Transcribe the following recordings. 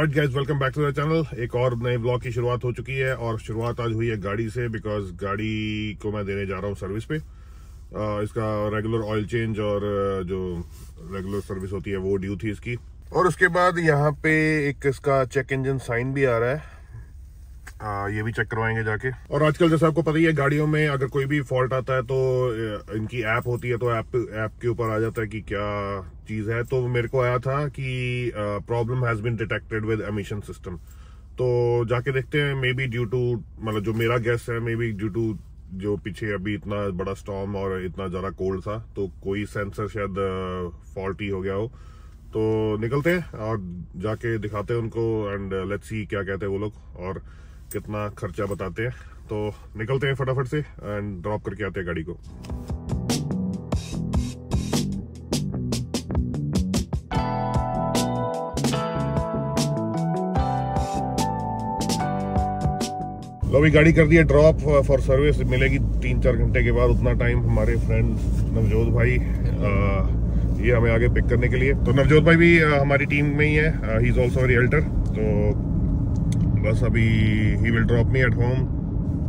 Alright guys, welcome back to the channel. एक और नए ब्लॉग की शुरुआत हो चुकी है और शुरुआत आज हुई है गाड़ी से, बिकॉज गाड़ी को मैं देने जा रहा हूँ सर्विस पे। इसका रेगुलर ऑयल चेंज और जो रेगुलर सर्विस होती है वो ड्यू थी इसकी। और उसके बाद यहाँ पे एक इसका चेक इंजन साइन भी आ रहा है, ये भी चेक करवाएंगे जाके। और आजकल जैसे आपको पता ही है, गाड़ियों में अगर कोई भी फॉल्ट आता है तो इनकी ऐप होती है, तो ऐप के ऊपर आ जाता है कि क्या चीज है। तो मेरे को आया था कि problem has been detected with emission system. तो जाके देखते हैं, मे बी ड्यू टू, मतलब जो मेरा गेस है, मे बी ड्यू टू जो पीछे अभी इतना बड़ा स्टॉर्म और इतना ज्यादा कोल्ड था, तो कोई सेंसर शायद फॉल्टी हो गया हो। तो निकलते हैं और जाके दिखाते हैं उनको, एंड लेट्स सी क्या कहते हैं वो लोग और कितना खर्चा बताते हैं। तो निकलते हैं फटाफट से एंड ड्रॉप करके आते हैं गाड़ी को। लो अभी गाड़ी कर दी है ड्रॉप फॉर सर्विस, मिलेगी 3-4 घंटे के बाद। उतना टाइम हमारे फ्रेंड नवजोत भाई ये हमें आगे पिक करने के लिए। तो नवजोत भाई भी हमारी टीम में ही है, ही इज ऑल्सो रियल्टर। तो बस अभी he will drop me at home.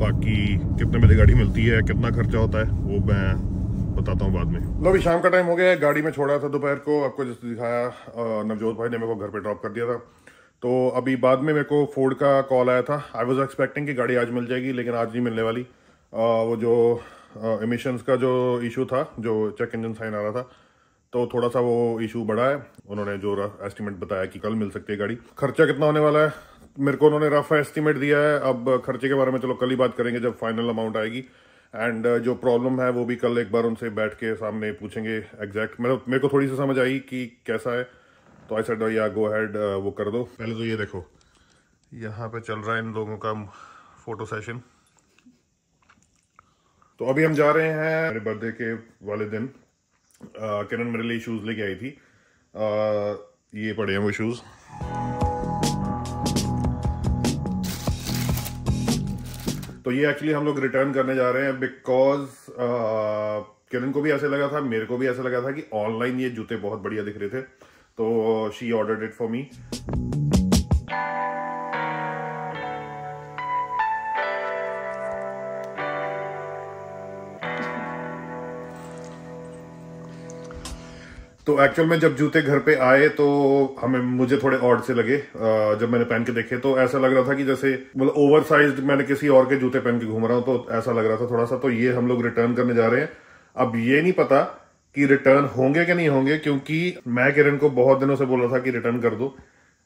बाकी कितने बजे गाड़ी मिलती है, कितना खर्चा होता है, वो मैं बताता हूँ बाद में। लो अभी शाम का टाइम हो गया है, गाड़ी में छोड़ा था दोपहर को, आपको जैसे दिखाया नवजोत भाई ने मेरे को घर पे ड्रॉप कर दिया था। तो अभी बाद में मेरे को फोर्ड का कॉल आया था। आई वाज एक्सपेक्टिंग कि गाड़ी आज मिल जाएगी, लेकिन आज नहीं मिलने वाली। वो जो एमिशंस का जो इशू था, जो चेक इंजन साइन आ रहा था, तो थोड़ा सा वो इशू बढ़ा है। उन्होंने जो एस्टिमेट बताया कि कल मिल सकती है गाड़ी। खर्चा कितना होने वाला है मेरे को उन्होंने रफ एस्टिमेट दिया है। अब खर्चे के बारे में चलो कल ही बात करेंगे जब फाइनल अमाउंट आएगी। एंड जो प्रॉब्लम है वो भी कल एक बार उनसे बैठ के सामने पूछेंगे एग्जैक्ट। मतलब मेरे को थोड़ी सी समझ आई कि कैसा है, तो आई सेड या गो हेड वो कर दो। पहले तो ये देखो, यहाँ पे चल रहा है इन लोगों का फोटो सेशन। तो अभी हम जा रहे हैं मेरे बर्थडे के वाले दिन। किरण मेरे लिए शूज लेके आई थी, ये पड़े हैं वो शूज। तो ये एक्चुअली हम लोग रिटर्न करने जा रहे हैं बिकॉज किरण को भी ऐसे लगा था, मेरे को भी ऐसा लगा था कि ऑनलाइन ये जूते बहुत बढ़िया दिख रहे थे, तो she ordered it for me. तो एक्चुअल में जब जूते घर पे आए तो मुझे थोड़े ऑड से लगे। जब मैंने पहन के देखे तो ऐसा लग रहा था कि जैसे मतलब ओवर साइज मैंने किसी और के जूते पहन के घूम रहा हूं, तो ऐसा लग रहा था थोड़ा सा। तो ये हम लोग रिटर्न करने जा रहे हैं। अब ये नहीं पता कि रिटर्न होंगे कि नहीं होंगे, क्योंकि मैं किरण को बहुत दिनों से बोल रहा था कि रिटर्न कर दो,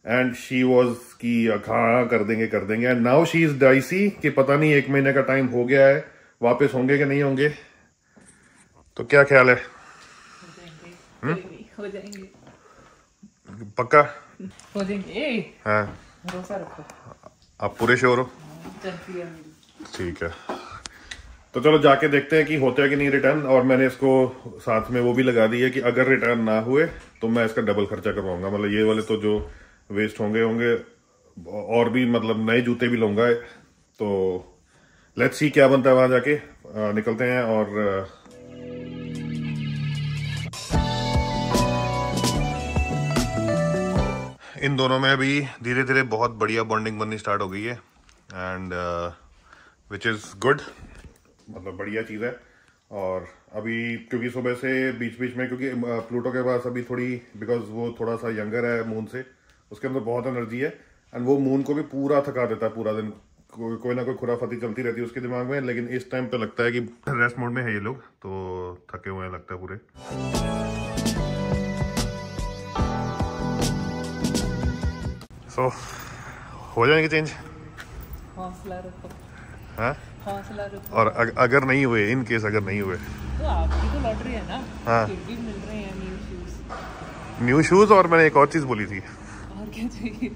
एंड शी वॉज की हाँ कर देंगे। And now she is dicey कि पता नहीं 1 महीने का टाइम हो गया है, वापस होंगे कि नहीं होंगे। तो क्या ख्याल है? हो जाएंगे पक्का हो जाएंगे। हाँ, भरोसा रखो, आप पूरे श्योर हो? ठीक है, तो चलो जाके देखते हैं कि होता है कि नहीं रिटर्न। और मैंने इसको साथ में वो भी लगा दी है कि अगर रिटर्न ना हुए तो मैं इसका डबल खर्चा करवाऊंगा। मतलब ये वाले तो जो वेस्ट होंगे और भी मतलब नए जूते भी लूंगा। तो लेट्स सी क्या बनता है वहां जाके। निकलते हैं और इन दोनों में अभी धीरे धीरे बहुत बढ़िया बॉन्डिंग बननी स्टार्ट हो गई है, एंड विच इज़ गुड, मतलब बढ़िया चीज़ है। और अभी क्योंकि सुबह से बीच बीच में, क्योंकि प्लूटो के पास अभी थोड़ी, बिकॉज वो थोड़ा सा यंगर है मून से, उसके अंदर बहुत एनर्जी है, एंड वो मून को भी पूरा थका देता है। पूरा दिन कोई ना कोई खुराफाती चलती रहती है उसके दिमाग में। लेकिन इस टाइम पे लगता है कि रेस्ट मोड में है ये लोग, तो थके हुए हैं लगता है पूरे। तो हो जाएंगे चेंज, हौसला रखो। हाँ, हौसला रखो। और अगर नहीं हुए, इन केस अगर नहीं हुए, तो आपकी तो लॉटरी है ना। हाँ, फिर भी मिल रहे हैं न्यू शूज। और मैंने एक और चीज बोली थी, और क्या चाहिए?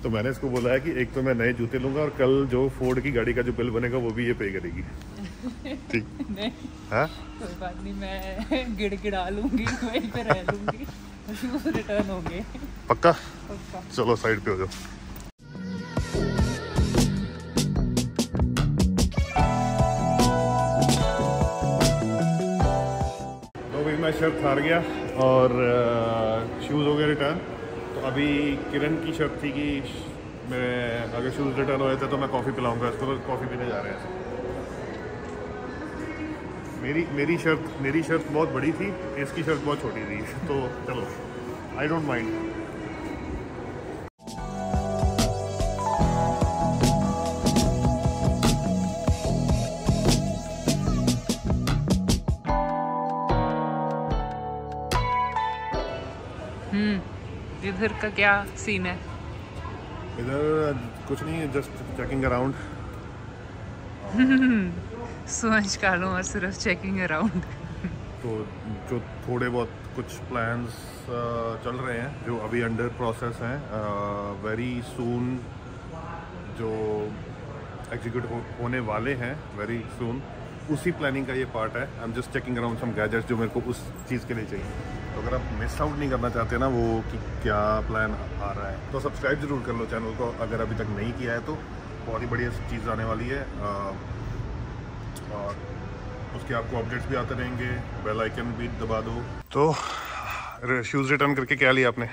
तो मैंने इसको बोला है कि एक तो मैं नए जूते लूंगा, और कल जो फोर्ड की गाड़ी का जो बिल बनेगा वो भी ये पे करेगी। ठीक नहीं, हाँ, कोई बात नहीं, मैं गिड़गिड़ा लूंगी, वहीं पे रह लूंगी, शूज रिटर्न होंगे पक्का। पक्का। चलो साइड पे हो जाओ। तो भाई मैं शर्ट हार गया और शूज हो गए रिटर्न। तो अभी किरण की शर्त थी कि मैं अगर शूज़ रिटर्न हो जाते तो मैं कॉफ़ी पिलाऊंगा इसको, तो कॉफ़ी पीने जा रहे हैं। मेरी शर्त बहुत बड़ी थी, इसकी शर्त बहुत छोटी थी, तो चलो आई डोंट माइंड। इधर का क्या सीन है? इधर कुछ नहीं है, जस्ट चेकिंग अराउंड। सोच कालो और सिर्फ चेकिंग अराउंड। तो जो थोड़े बहुत कुछ प्लान्स चल रहे हैं जो अभी अंडर प्रोसेस हैं, वेरी सून जो एग्जीक्यूट होने वाले हैं वेरी सून, उसी प्लानिंग का ये पार्ट है। I am just checking around some gadgets जो मेरे को उस चीज़ के लिए चाहिए। तो अगर आप मिस आउट नहीं करना चाहते ना वो कि क्या प्लान आ रहा है, तो सब्सक्राइब जरूर कर लो चैनल को अगर अभी तक नहीं किया है। तो बहुत ही बढ़िया चीज़ आने वाली है और उसके आपको अपडेट्स भी आते रहेंगे। बेल आइकन भी दबा दो। तो शूज़ रिटर्न करके क्या लिया आपने?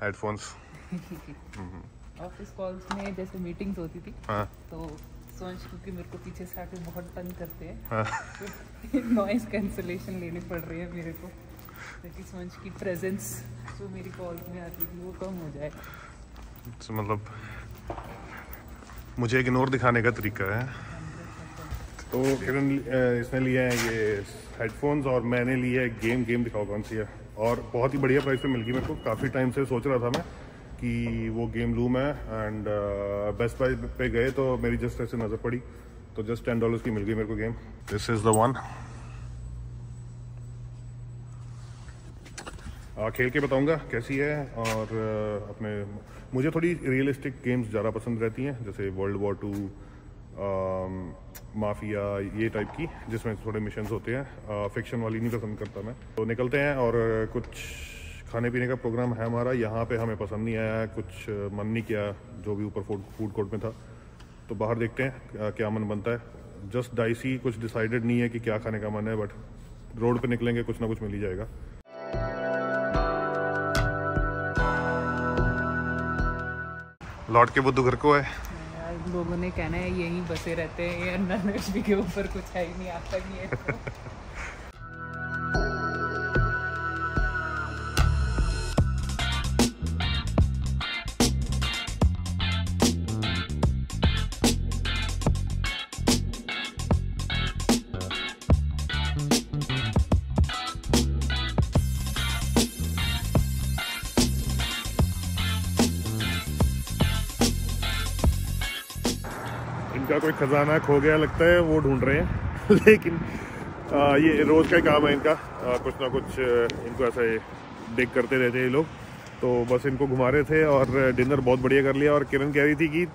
हेडफोन्स। ऑफिस कॉल्स में जैसे मीटिंग्स होती थी, हाँ। तो सोच क्योंकि मेरे को पीछे से आके बहुत तंग करते हैं, हाँ। तो नॉइस कैंसलेशन लेनी पड़ रही है मेरे को, ताकि सोच की प्रेजेंस जो मेरी कॉल्स में आती थी वो कम हो जाए। तो मतलब मुझे इग्नोर दिखाने का तरीका है। तो किरण इसने लिए हैं ये हेडफोन्स और मैंने लिए है गेम दिखाओ कौन सी है, और बहुत ही बढ़िया प्राइस पे मिल गई मेरे को। काफ़ी टाइम से सोच रहा था मैं कि वो गेम लूँ मैं, एंड बेस्ट प्राइस पे गए तो मेरी जस्ट ऐसे नज़र पड़ी, तो जस्ट $10 की मिल गई मेरे को game. This is the one. खेल के बताऊंगा कैसी है। और अपने मुझे थोड़ी रियलिस्टिक गेम्स ज़्यादा पसंद रहती हैं, जैसे World War II, माफिया, ये टाइप की, जिसमें थोड़े मिशंस होते हैं। फिक्शन वाली नहीं पसंद करता मैं। तो निकलते हैं, और कुछ खाने पीने का प्रोग्राम है हमारा। यहाँ पे हमें पसंद नहीं आया, कुछ मन नहीं किया जो भी ऊपर फूड कोर्ट में था, तो बाहर देखते हैं क्या मन बनता है। जस्ट डाइसी, कुछ डिसाइडेड नहीं है कि क्या खाने का मन है, बट रोड पे निकलेंगे कुछ ना कुछ मिल ही जाएगा। लौट के बुद्धू घर को है। लोगों ने कहना है यहीं बसे रहते हैं, ये नॉनवेज के ऊपर कुछ है ही नहीं, आता नहीं है। इनका कोई खजाना खो गया लगता है, वो ढूंढ रहे हैं। लेकिन ये रोज़ का ही काम है इनका, कुछ ना कुछ इनको ऐसा डिग करते रहते हैं ये लोग। तो बस इनको घुमा रहे थे और डिनर बहुत बढ़िया कर लिया। और किरण कह रही थी कि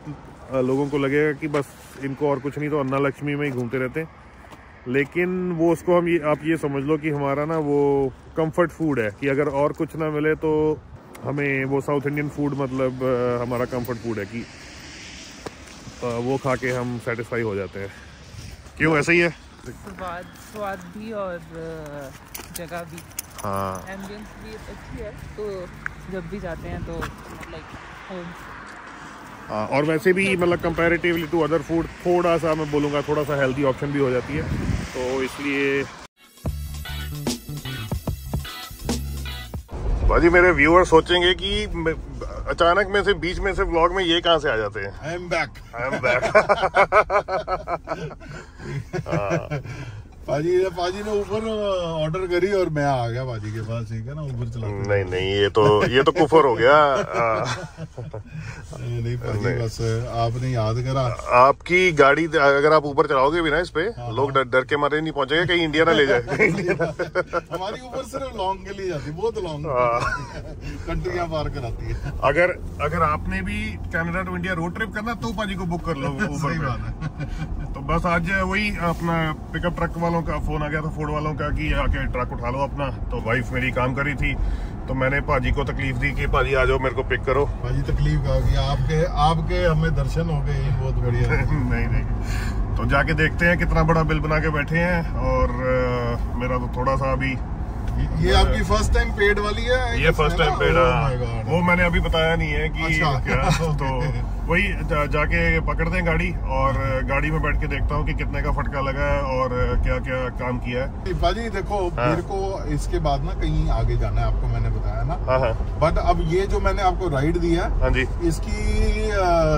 लोगों को लगेगा कि बस इनको और कुछ नहीं तो अन्ना लक्ष्मी में ही घूमते रहते हैं, लेकिन वो उसको आप ये समझ लो कि हमारा ना वो कंफर्ट फूड है, कि अगर और कुछ ना मिले तो हमें वो साउथ इंडियन फूड मतलब हमारा कंफर्ट फूड है, कि वो खा के हम सेटिस्फाई हो जाते हैं। क्यों ऐसा ही है? स्वाद भी और जगह भी, हाँ, एम्बियंस भी अच्छी है, तो जब भी जाते हैं तो लाइक होम। और वैसे भी मतलब कंपैरेटिवली टू अदर फूड थोड़ा सा मैं बोलूँगा थोड़ा सा हेल्दी ऑप्शन भी हो जाती है, तो इसलिए। भाजी मेरे व्यूअर सोचेंगे कि अचानक में से बीच में से व्लॉग में ये कहाँ से आ जाते हैं। I am back. पाजी ने ऊबर ऑर्डर करी और मैं आ गया पाजी के पास, ठीक है ना, ऊबर चला। नहीं ये तो कुफर हो गया। नहीं पाजी, बस आपने याद करा। आपकी गाड़ी अगर आप ऊपर चलाओगे भी ना इस पे, लोग डर के मारे नहीं पहुंचेंगे कहीं इंडिया ना ले जाए। हमारी ऊपर सिर्फ लॉन्ग के लिए जाती, बहुत लॉन्ग कंट्रियां पार कराती है। अगर आपने भी Canada to India road trip करना तो पाजी को बुक कर लो ऊबर। सही बात है। तो बस आज वही अपना पिकअप ट्रक वालों का फोन आ गया था, फोर्ड वालों का, कि आके ट्रक उठा लो अपना। तो वाइफ मेरी काम करी थी, तो मैंने पाजी को तकलीफ दी कि पाजी आ जाओ मेरे को पिक करो। पाजी तकलीफ आ गई आपके हमें दर्शन हो गए, बहुत बढ़िया। नहीं तो जाके देखते हैं कितना बड़ा बिल बना के बैठे हैं। और मेरा तो थोड़ा सा अभी ये आपकी फर्स्ट टाइम पेड वाली है? ये फर्स्ट टाइम पेड है। वो मैंने अभी बताया नहीं है कि अच्छा। क्या तो वही जाके पकड़ते हैं गाड़ी और गाड़ी में बैठ के देखता हूँ कि कितने का फटका लगा है और क्या क्या काम किया है। भाजी देखो, हाँ। मेरे को इसके बाद ना कहीं आगे जाना है, आपको मैंने बताया ना। हाँ हाँ बट अब ये जो मैंने आपको राइड दिया, हाँ जी, इसकी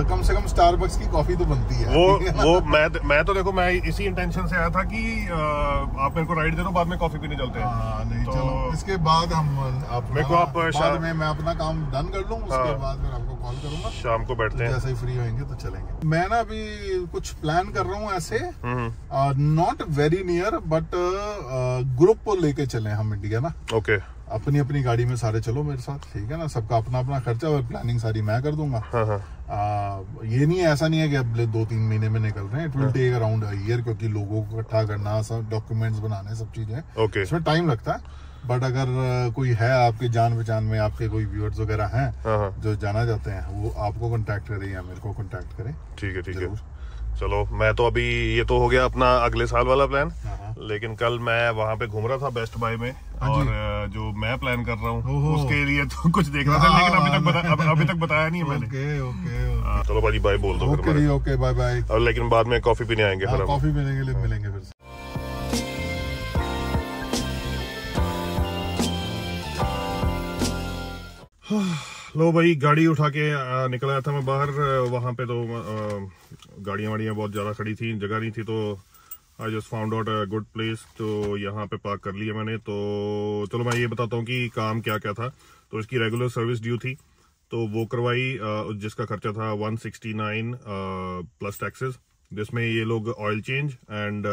कम से कम स्टारबक्स की कॉफी तो बनती है। वो मैं तो देखो, मैं इसी इंटेंशन से आया था कि आप मेरे को राइड दे दो, बाद में कॉफी पीने चलते हैं। हाँ, नहीं तो चलो, इसके बाद हम मेरे को आप बाद में मैं अपना काम डन कर लूँ, उसके हाँ। बाद फिर आपको कॉल करूंगा। शाम को बैठते हैं, जैसे ही फ्री होंगे तो चलेंगे। मैं ना अभी कुछ प्लान कर रहा हूँ ऐसे, not very near but group को लेके चले हम इंडिया ना। ओके, अपनी अपनी गाड़ी में सारे चलो मेरे साथ, ठीक है ना। सबका अपना अपना खर्चा और प्लानिंग सारी मैं कर दूंगा। हाँ हाँ ये नहीं है, ऐसा नहीं है कि अब 2-3 महीने में निकल रहे हैं। It will take around a year, क्योंकि लोगों को इकट्ठा करना, सब डॉक्यूमेंट्स बनाने, सब चीजें, ओके, इसमें टाइम लगता है। बट अगर कोई है आपके जान पहचान में, आपके कोई व्यूअर्स वगैरह हैं हाँ हाँ जो जाना चाहते हैं, वो आपको कांटेक्ट करें या मेरे को कांटेक्ट करें। ठीक है ठीक है। जरूर। चलो, मैं तो अभी ये तो हो गया अपना अगले साल वाला प्लान, हाँ। लेकिन कल मैं वहां पे घूम रहा था बेस्ट बाय में, हाँ और जी। जो मैं प्लान कर रहा हूँ ओहो। उसके लिए तो कुछ देख रहा था, लेकिन अभी तक बताया नहीं है मैंने। ओके ओके हाँ, चलो भाजी बाय बोल दो फिर ओके जी, ओके बाय बाय। और लेकिन बाद में कॉफी पीने आएंगे फिर हम। कॉफी पीने के लिए मिलेंगे फिर से। लो भाई, गाड़ी उठा के निकल आया था मैं बाहर। वहां पे तो गाड़ियां वाड़ियां बहुत ज्यादा खड़ी थी, जगह नहीं थी, तो I just found out a good place, तो यहाँ पे पार्क कर लिया मैंने। तो चलो मैं ये बताता हूँ कि काम क्या क्या था। तो इसकी रेगुलर सर्विस ड्यू थी, तो वो करवाई, जिसका खर्चा था 169 प्लस टैक्सेस, जिसमें ये लोग ऑयल चेंज एंड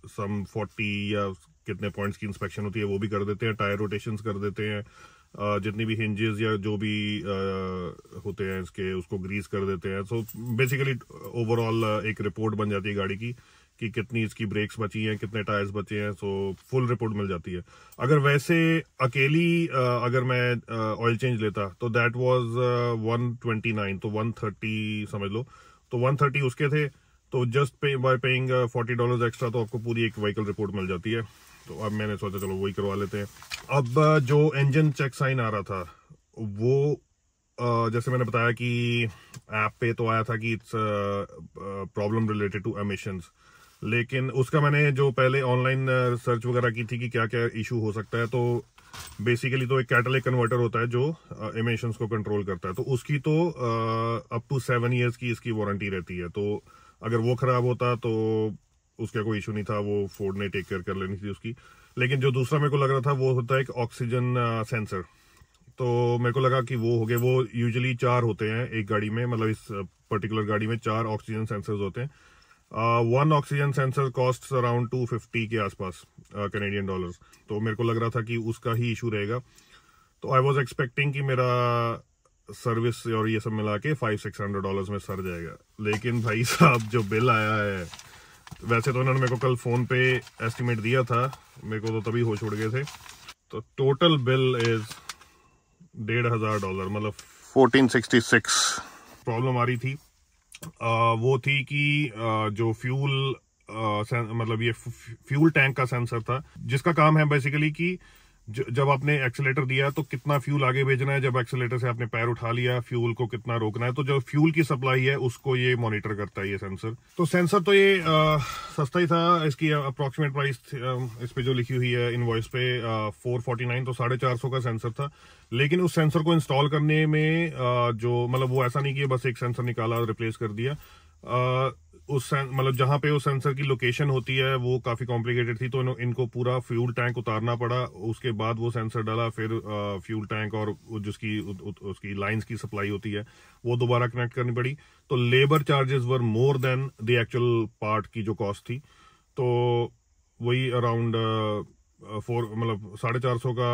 सम 40 या कितने पॉइंट्स की इंस्पेक्शन होती है वो भी कर देते हैं, टायर रोटेशंस कर देते हैं, जितनी भी हिंजेस या जो भी होते हैं इसके, उसको ग्रीस कर देते हैं। सो बेसिकली ओवरऑल एक रिपोर्ट बन जाती है गाड़ी की कि कितनी इसकी ब्रेक्स बची हैं, कितने टायर्स बचे हैं। सो फुल रिपोर्ट मिल जाती है। अगर वैसे अकेली अगर मैं ऑयल चेंज लेता तो दैट वाज 129, तो 130 समझ लो, तो 130 उसके थे। तो जस्ट बाय पेइंग $40 एक्स्ट्रा तो आपको पूरी एक व्हीकल रिपोर्ट मिल जाती है। तो अब मैंने सोचा चलो वही करवा लेते हैं। अब जो इंजन चेक साइन आ रहा था वो जैसे मैंने बताया कि ऐप पे तो आया था कि it's problem related to emissions, लेकिन उसका मैंने जो पहले ऑनलाइन सर्च वगैरह की थी कि क्या क्या इशू हो सकता है, तो बेसिकली तो एक कैटालिटिक कन्वर्टर होता है जो एमिशंस को कंट्रोल करता है, तो उसकी तो अप टू 7 years की इसकी वारंटी रहती है। तो अगर वो खराब होता तो उसका कोई इशू नहीं था, वो फोर्ड ने टेक केयर कर लेनी थी उसकी। लेकिन जो दूसरा मेरे को लग रहा था वो होता है एक ऑक्सीजन सेंसर, तो मेरे को लगा कि वो हो गए। वो यूजुअली 4 होते हैं एक गाड़ी में, मतलब इस पर्टिकुलर गाड़ी में 4 ऑक्सीजन सेंसर्स होते हैं। 1 ऑक्सीजन सेंसर कॉस्ट अराउंड 250 के आसपास कैनेडियन डॉलर्स। तो मेरे को लग रहा था कि उसका ही इशू रहेगा। तो आई वॉज एक्सपेक्टिंग कि मेरा सर्विस और ये सब मिला के $500-600 में सर जाएगा। लेकिन भाई साहब जो बिल आया है, वैसे तो इन्होंने मेरे को कल फोन पे एस्टिमेट दिया था, मेरे को तो तभी होश उड़ गए थे। तो टोटल बिल इज $1,500, मतलब 1466। प्रॉब्लम आ रही थी वो थी कि जो फ्यूल मतलब ये फ्यूल टैंक का सेंसर था, जिसका काम है बेसिकली कि जब आपने एक्सीलेटर दिया तो कितना फ्यूल आगे भेजना है, जब एक्सीलेटर से आपने पैर उठा लिया फ्यूल को कितना रोकना है, तो जो फ्यूल की सप्लाई है उसको ये मॉनिटर करता है ये सेंसर। तो सेंसर तो ये सस्ता ही था, इसकी अप्रोक्सीमेट प्राइस इस पे जो लिखी हुई है इनवॉइस पे 449, तो 450 का सेंसर था। लेकिन उस सेंसर को इंस्टॉल करने में जो मतलब वो ऐसा नहीं कि बस एक सेंसर निकाला रिप्लेस कर दिया, उस मतलब जहां पे उस सेंसर की लोकेशन होती है वो काफी कॉम्प्लिकेटेड थी, तो इनको पूरा फ्यूल टैंक उतारना पड़ा, उसके बाद वो सेंसर डाला, फिर फ्यूल टैंक और जिसकी उसकी लाइंस की सप्लाई होती है वो दोबारा कनेक्ट करनी पड़ी। तो labour charges were more than the actual part की जो कॉस्ट थी। तो वही अराउंड 450 का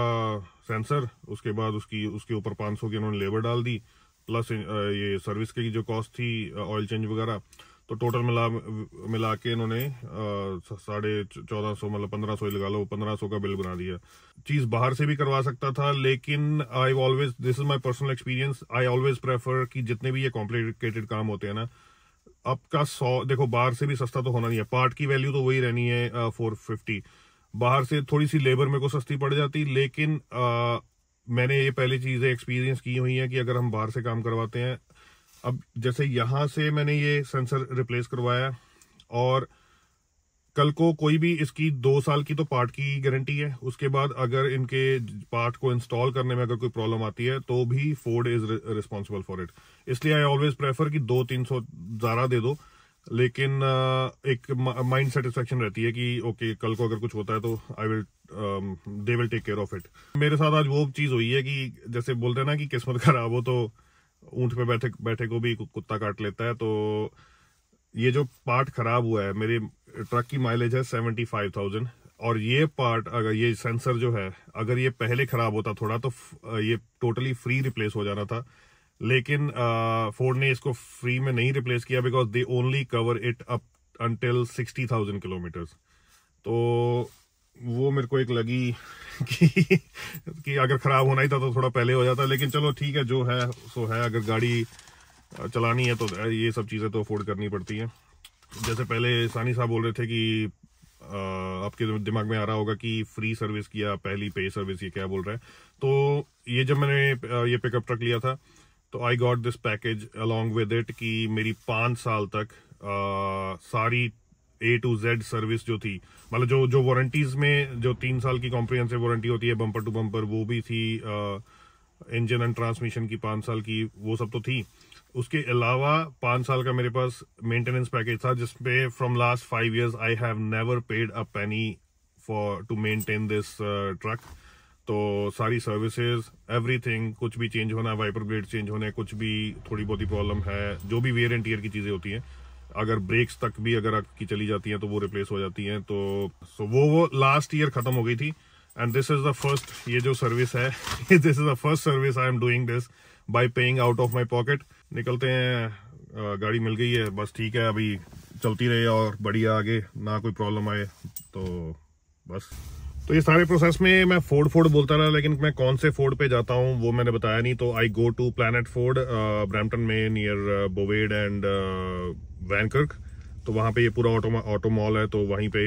सेंसर, उसके बाद उसके ऊपर 500 की उन्होंने लेबर डाल दी, प्लस ये सर्विस की जो कॉस्ट थी ऑयल चेंज वगैरह, तो टोटल मिला के इन्होंने 1450 मतलब 1500 लगा लो, 1500 का बिल बना दिया। चीज बाहर से भी करवा सकता था, लेकिन I always, this is my personal experience, I always prefer कि जितने भी ये कॉम्प्लिकेटेड काम होते हैं ना, आपका 100 देखो बाहर से भी सस्ता तो होना नहीं है, पार्ट की वैल्यू तो वही रहनी है 450, बाहर से थोड़ी सी लेबर मेरे को सस्ती पड़ जाती, लेकिन मैंने ये पहली चीजें एक्सपीरियंस की हुई है कि अगर हम बाहर से काम करवाते हैं, अब जैसे यहाँ से मैंने ये सेंसर रिप्लेस करवाया, और कल को कोई भी इसकी 2 साल की तो पार्ट की गारंटी है, उसके बाद अगर इनके पार्ट को इंस्टॉल करने में अगर कोई प्रॉब्लम आती है तो भी Ford is responsible for it. इसलिए आई ऑलवेज प्रेफर कि 200-300 ज़्यादा दे दो, लेकिन एक माइंड सेटिस्फेक्शन रहती है कि ओके कल को अगर कुछ होता है तो they will take care of it. मेरे साथ आज वो चीज़ हुई है कि जैसे बोलते हैं ना कि किस्मत खराब हो तो ऊंट पे बैठे बैठे को भी कुत्ता काट लेता है। तो ये जो पार्ट खराब हुआ है, मेरे ट्रक की माइलेज है 75,000, और ये पार्ट अगर ये सेंसर जो है अगर ये पहले खराब होता थोड़ा तो ये टोटली फ्री रिप्लेस हो जाना था, लेकिन फोर्ड ने इसको फ्री में नहीं रिप्लेस किया because they only cover it up until 60,000 kilometres. तो वो मेरे को एक लगी कि अगर खराब होना ही था तो थोड़ा पहले हो जाता, लेकिन चलो ठीक है, जो है सो है। अगर गाड़ी चलानी है तो ये सब चीज़ें तो अफोर्ड करनी पड़ती हैं। जैसे पहले सानी साहब बोल रहे थे कि आपके दिमाग में आ रहा होगा कि फ्री सर्विस किया पहली पे सर्विस, ये क्या बोल रहा है। तो ये जब मैंने ये पिकअप ट्रक लिया था तो I got this package along with it कि मेरी 5 साल तक सारी A to Z सर्विस जो थी, मतलब जो वारंटीज में जो 3 साल की कॉम्प्रिहेंसिव वारंटी होती है बम्पर टू बम्पर, वो भी थी। इंजन एंड ट्रांसमिशन की 5 साल की, वो सब तो थी। उसके अलावा 5 साल का मेरे पास मेंटेनेंस पैकेज था, जिसपे from last 5 years I have never paid a penny for to maintain this truck. तो सारी सर्विसेज एवरीथिंग, कुछ भी चेंज होना, वाइपर ब्लेड चेंज होने, कुछ भी थोड़ी बहुत ही प्रॉब्लम है, जो भी वेयर एंड टियर की चीजें होती हैं, अगर ब्रेक्स तक भी अगर आपकी चली जाती हैं तो वो रिप्लेस हो जाती हैं। तो वो लास्ट ईयर खत्म हो गई थी, and this is the first, ये जो सर्विस है this is the first service I am doing this by paying out of my pocket. निकलते हैं, गाड़ी मिल गई है, बस ठीक है, अभी चलती रहे और बढ़िया, आगे ना कोई प्रॉब्लम आए तो बस। तो ये सारे प्रोसेस में मैं फोर्ड बोलता रहा, लेकिन मैं कौन से फोर्ड पे जाता हूँ वो मैंने बताया नहीं। तो I go to Planet Ford Brampton में, नियर बोवेड एंड वैनकर्क। तो वहाँ पे ये पूरा ऑटो मॉल है, तो वहीं पे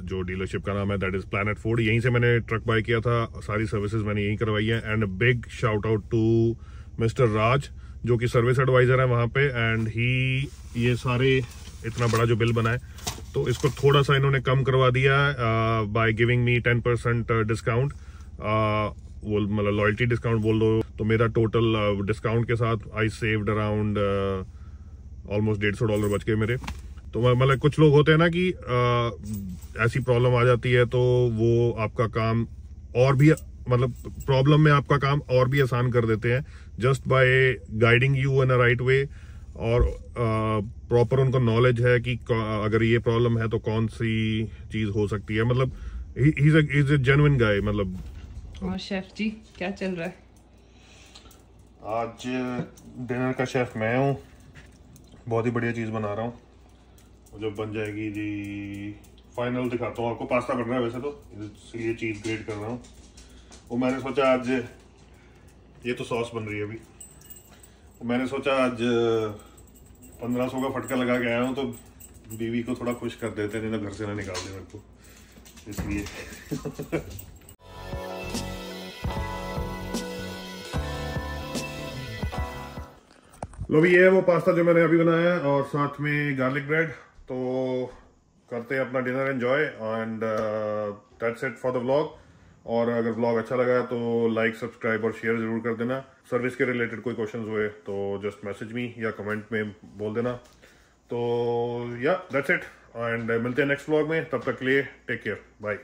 जो डीलरशिप का नाम है दैट इज प्लैनेट फोर्ड। यहीं से मैंने ट्रक बाय किया था, सारी सर्विसेज मैंने यहीं करवाई है। And big shout out to mister Raj, जो कि सर्विस एडवाइजर है वहाँ पे, एंड ही ये सारे इतना बड़ा जो बिल बना है तो इसको थोड़ा सा इन्होंने कम करवा दिया बाय गिविंग मी 10% डिस्काउंट, वो मतलब लॉयल्टी डिस्काउंट बोल दो। तो मेरा टोटल डिस्काउंट के साथ आई सेव्ड अराउंड ऑलमोस्ट $150 बच गए मेरे। तो मतलब कुछ लोग होते हैं ना कि ऐसी प्रॉब्लम आ जाती है तो वो आपका काम और भी, मतलब प्रॉब्लम में आपका काम और भी आसान कर देते हैं just by guiding you in a right way. और प्रॉपर उनको नॉलेज है कि अगर ये प्रॉब्लम है तो कौन सी चीज हो सकती है। मतलब ही इज अ जेन्युइन गाय। मतलब और शेफ जी क्या चल रहा है? आज डिनर का शेफ मैं हूँ, बहुत ही बढ़िया चीज बना रहा हूँ, जो बन जाएगी जी फाइनल दिखाता हूँ आपको। पास्ता बन रहा है वैसे तो, इसलिए चीज ग्रेट कर रहा हूँ। वो मैंने सोचा आज, ये तो सॉस बन रही है अभी, मैंने सोचा आज 1500 का फटका लगा के आया हूँ तो बीवी को थोड़ा खुश कर देते हैं, नहीं तो घर से ना निकाल दे मेरे को, इसलिए लो भी ये है वो पास्ता जो मैंने अभी बनाया है, और साथ में गार्लिक ब्रेड। तो करते हैं अपना dinner enjoy, and that's it for the vlog. और अगर व्लॉग अच्छा लगा तो लाइक, सब्सक्राइब और शेयर जरूर कर देना। सर्विस के रिलेटेड कोई क्वेश्चंस हुए तो जस्ट मैसेज मी या कमेंट में बोल देना। तो या दैट्स इट, एंड मिलते हैं नेक्स्ट व्लॉग में, तब तक के लिए टेक केयर, बाय।